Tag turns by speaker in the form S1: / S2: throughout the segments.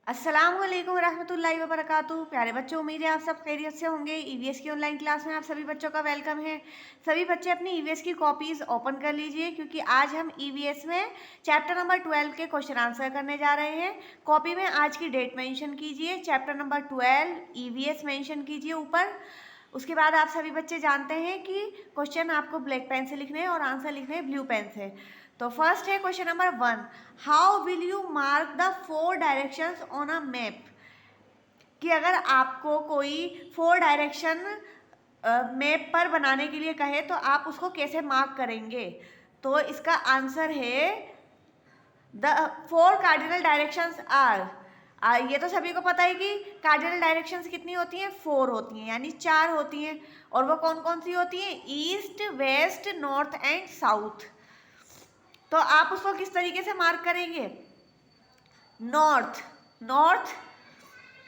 S1: अस्सलामुअलैकुम रहमतुल्लाहि व बरकातुहू। प्यारे बच्चों, उम्मीद है आप सब खैरियत से होंगे। ईवीएस की ऑनलाइन क्लास में आप सभी बच्चों का वेलकम है। सभी बच्चे अपनी ईवीएस की कॉपीज ओपन कर लीजिए, क्योंकि आज हम ईवीएस में चैप्टर नंबर 12 के क्वेश्चन आंसर करने जा रहे हैं। कॉपी में आज की डेट मेंशन कीजिए, चैप्टर नंबर 12 ईवीएस मेंशन कीजिए ऊपर। उसके बाद आप सभी बच्चे जानते हैं कि क्वेश्चन आपको ब्लैक पेन से लिखने हैं और आंसर लिखने हैं ब्लू पेन से। तो फर्स्ट है question number 1, how will you mark the 4 directions on a map. कि अगर आपको कोई 4 डायरेक्शन मैप पर बनाने के लिए कहे तो आप उसको कैसे मार्क करेंगे। तो इसका आंसर है द 4 कार्डिनल डायरेक्शंस आर। ये तो सभी को पता है कि कार्डिनल डायरेक्शंस कितनी होती हैं, 4 होती हैं, यानी 4 होती हैं। और वो कौन कौन सी होती हैं, east, west, north and south. तो आप उसको किस तरीके से मार्क करेंगे, north, north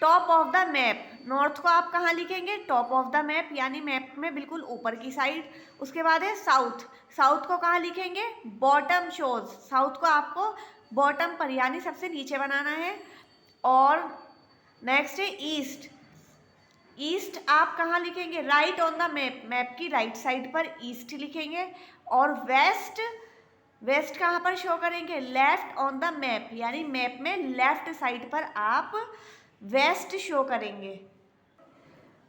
S1: top of the map. North को आप कहाँ लिखेंगे, टॉप ऑफ द मैप, यानी मैप में बिल्कुल ऊपर की साइड। उसके बाद है साउथ, साउथ को कहाँ लिखेंगे, बॉटम शोज। साउथ को आपको बॉटम पर यानी सबसे नीचे बनाना है। और नेक्स्ट है ईस्ट, ईस्ट आप कहाँ लिखेंगे, right on the map, map की राइट साइड पर ईस्ट लिखेंगे। और वेस्ट, वेस्ट कहाँ पर शो करेंगे, लेफ्ट ऑन द मैप, यानी मैप में लेफ्ट साइड पर आप वेस्ट शो करेंगे।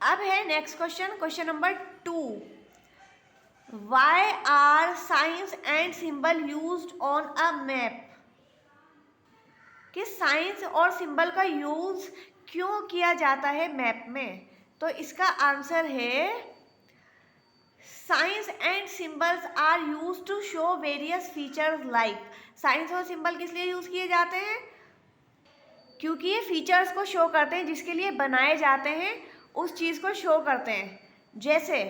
S1: अब है next question, question number 2, why are signs and symbol used on a map. कि साइंस और सिंबल का यूज क्यों किया जाता है मैप में। तो इसका आंसर है signs and symbols are use to show various features like. Signs और सिंबल किस लिए यूज किए जाते हैं, क्योंकि ये फीचर्स को शो करते हैं जिसके लिए बनाए जाते हैं, उस चीज़ को शो करते हैं। जैसे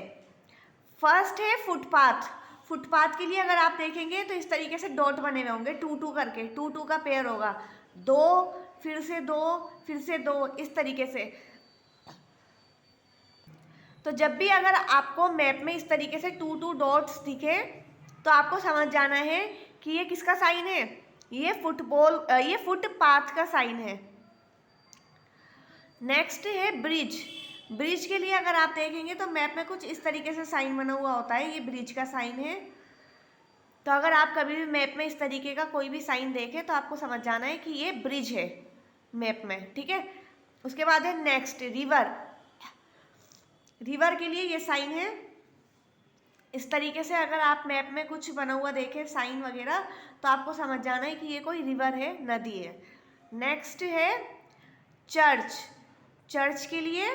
S1: फर्स्ट है फुटपाथ, फुटपाथ के लिए अगर आप देखेंगे तो इस तरीके से डॉट बने हुए होंगे, 2 करके, 2 का पेयर होगा, 2 फिर से 2 फिर से 2, इस तरीके से। तो जब भी अगर आपको मैप में इस तरीके से 2 डॉट्स दिखे तो आपको समझ जाना है कि ये किसका साइन है, ये ये फुटपाथ का साइन है। नेक्स्ट है ब्रिज, ब्रिज के लिए अगर आप देखेंगे तो मैप में कुछ इस तरीके से साइन बना हुआ होता है, ये ब्रिज का साइन है। तो अगर आप कभी भी मैप में इस तरीके का कोई भी साइन देखें तो आपको समझ जाना है कि ये ब्रिज है मैप में, ठीक है। उसके बाद है नेक्स्ट रिवर, रिवर के लिए ये साइन है इस तरीके से। अगर आप मैप में कुछ बना हुआ देखें साइन वगैरह तो आपको समझ जाना है कि ये कोई रिवर है, नदी है। नेक्स्ट है चर्च, चर्च के लिए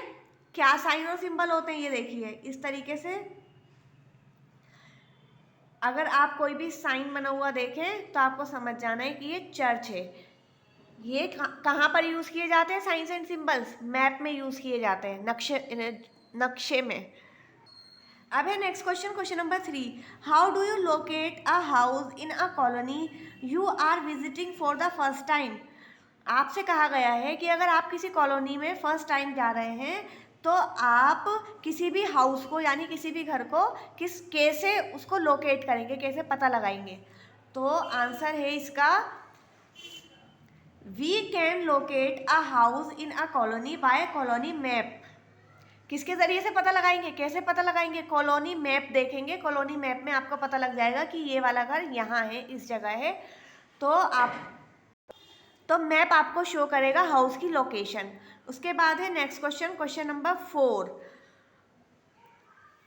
S1: क्या साइन और सिंबल होते हैं, ये देखिए इस तरीके से। अगर आप कोई भी साइन बना हुआ देखें तो आपको समझ जाना है कि ये चर्च है। ये कहाँ पर यूज़ किए जाते हैं, साइंस एंड सिंबल्स मैप में यूज़ किए जाते हैं, नक्शे में। अब है next question, question number 3, how do you locate a house in a colony you are visiting for the first time. आपसे कहा गया है कि अगर आप किसी कॉलोनी में फर्स्ट टाइम जा रहे हैं तो आप किसी भी हाउस को यानी किसी भी घर को कैसे उसको लोकेट करेंगे, कैसे पता लगाएंगे। तो आंसर है इसका, we can locate a house in a colony by colony map. किसके ज़रिए से पता लगाएंगे, कैसे पता लगाएंगे, कॉलोनी मैप देखेंगे, कॉलोनी मैप में आपको पता लग जाएगा कि ये वाला घर यहाँ है, इस जगह है। तो मैप आपको शो करेगा हाउस की लोकेशन। उसके बाद है next question, question number 4,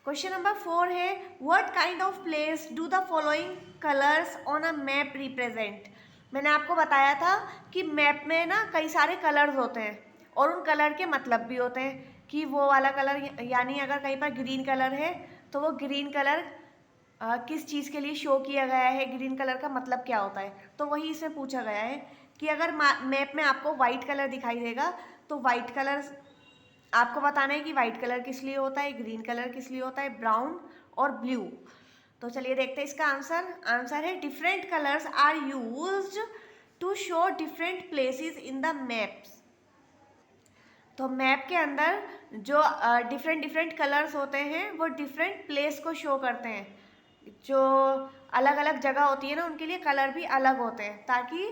S1: question number 4 है what kind of place do the following colours on a map represent. मैंने आपको बताया था कि मैप में ना कई सारे कलर्स होते हैं और उन कलर के मतलब भी होते हैं कि वो वाला कलर, यानी अगर कहीं पर ग्रीन कलर है तो वो ग्रीन कलर किस चीज़ के लिए शो किया गया है, ग्रीन कलर का मतलब क्या होता है। तो वही इसमें पूछा गया है कि अगर मैप में आपको वाइट कलर दिखाई देगा तो वाइट कलर आपको बताना है कि वाइट कलर किस लिए होता है, ग्रीन कलर किस लिए होता है, ब्राउन और ब्लू। तो चलिए देखते हैं इसका आंसर। आंसर है different colours are used to show different places in the maps. तो मैप के अंदर जो डिफरेंट डिफरेंट कलर्स होते हैं वो डिफरेंट प्लेस को शो करते हैं। जो अलग अलग जगह होती है ना उनके लिए कलर भी अलग होते हैं, ताकि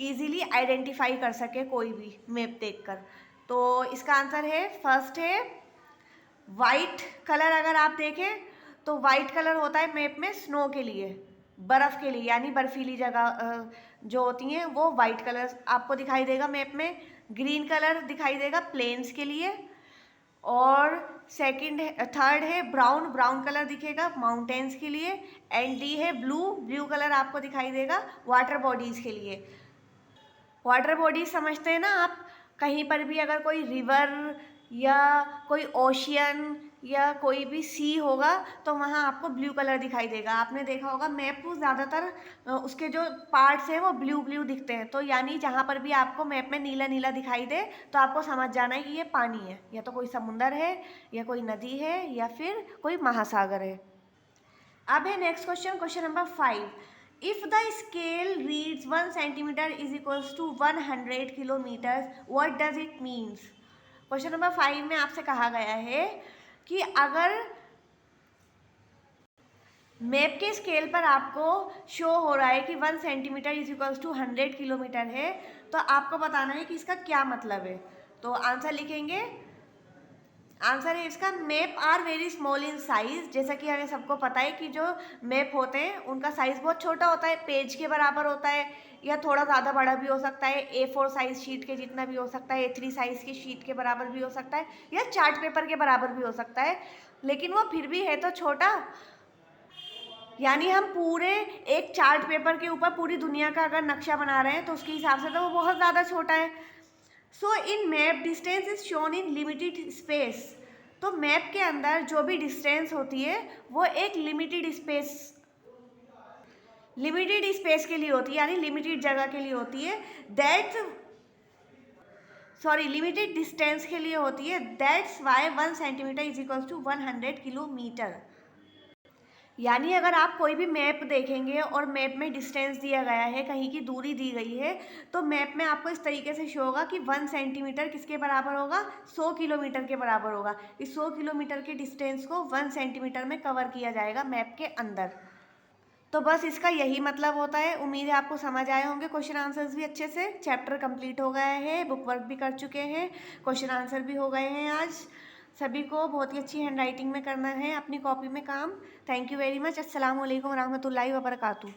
S1: इजीली आइडेंटिफाई कर सके कोई भी मैप देखकर। तो इसका आंसर है फर्स्ट है वाइट कलर। अगर आप देखें तो वाइट कलर होता है मैप में स्नो के लिए, बर्फ़ के लिए, यानी बर्फीली जगह जो होती हैं वो वाइट कलर आपको दिखाई देगा मैप में। ग्रीन कलर दिखाई देगा प्लेन्स के लिए। और थर्ड है ब्राउन, ब्राउन कलर दिखेगा माउंटेन्स के लिए। एंड डी है ब्लू, ब्लू कलर आपको दिखाई देगा वाटर बॉडीज़ के लिए। वाटर बॉडीज समझते हैं ना आप, कहीं पर भी अगर कोई रिवर या कोई ओशियन या कोई भी सी होगा तो वहाँ आपको ब्लू कलर दिखाई देगा। आपने देखा होगा मैप को ज़्यादातर उसके जो पार्ट्स हैं वो ब्लू ब्लू दिखते हैं, तो यानी जहाँ पर भी आपको मैप में नीला नीला दिखाई दे तो आपको समझ जाना है कि ये पानी है, या तो कोई समुंदर है या कोई नदी है या फिर कोई महासागर है। अब है next question, question number 5। If the scale reads 1 centimetre is equals to 100 kilometre, what does it means. Question number 5 में आपसे कहा गया है कि अगर मैप के स्केल पर आपको शो हो रहा है कि 1 centimetre is equals to 100 kilometre है, तो आपको बताना है कि इसका क्या मतलब है। तो आंसर लिखेंगे, आंसर है इसका map are very small in size. जैसा कि हमें सबको पता है कि जो मैप होते हैं उनका साइज़ बहुत छोटा होता है, पेज के बराबर होता है या थोड़ा ज़्यादा बड़ा भी हो सकता है, A4 साइज़ शीट के जितना भी हो सकता है, A3 साइज़ की शीट के बराबर भी हो सकता है या चार्ट पेपर के बराबर भी हो सकता है, लेकिन वो फिर भी है तो छोटा। यानी हम पूरे एक चार्ट पेपर के ऊपर पूरी दुनिया का अगर नक्शा बना रहे हैं तो उसके हिसाब से तो वो बहुत ज़्यादा छोटा है। So in map distance is shown in limited space. तो मैप के अंदर जो भी डिस्टेंस होती है वो एक लिमिटेड स्पेस के लिए होती है, यानी लिमिटेड जगह के लिए होती है। लिमिटेड डिस्टेंस के लिए होती है। That's why 1 centimetre is equals to 100 kilometre. यानी अगर आप कोई भी मैप देखेंगे और मैप में डिस्टेंस दिया गया है, कहीं की दूरी दी गई है, तो मैप में आपको इस तरीके से शो होगा कि 1 सेंटीमीटर किसके बराबर होगा, 100 किलोमीटर के बराबर होगा। इस 100 किलोमीटर के डिस्टेंस को 1 सेंटीमीटर में कवर किया जाएगा मैप के अंदर। तो बस इसका यही मतलब होता है। उम्मीद है आपको समझ आए होंगे। क्वेश्चन आंसर्स भी अच्छे से, चैप्टर कंप्लीट हो गया है, बुक वर्क भी कर चुके हैं, क्वेश्चन आंसर भी हो गए हैं। आज सभी को बहुत ही अच्छी हैंड राइटिंग में करना है अपनी कॉपी में काम। Thank you very much. अस्सलाम वालेकुम रहमतुल्लाहि व बरकातहू।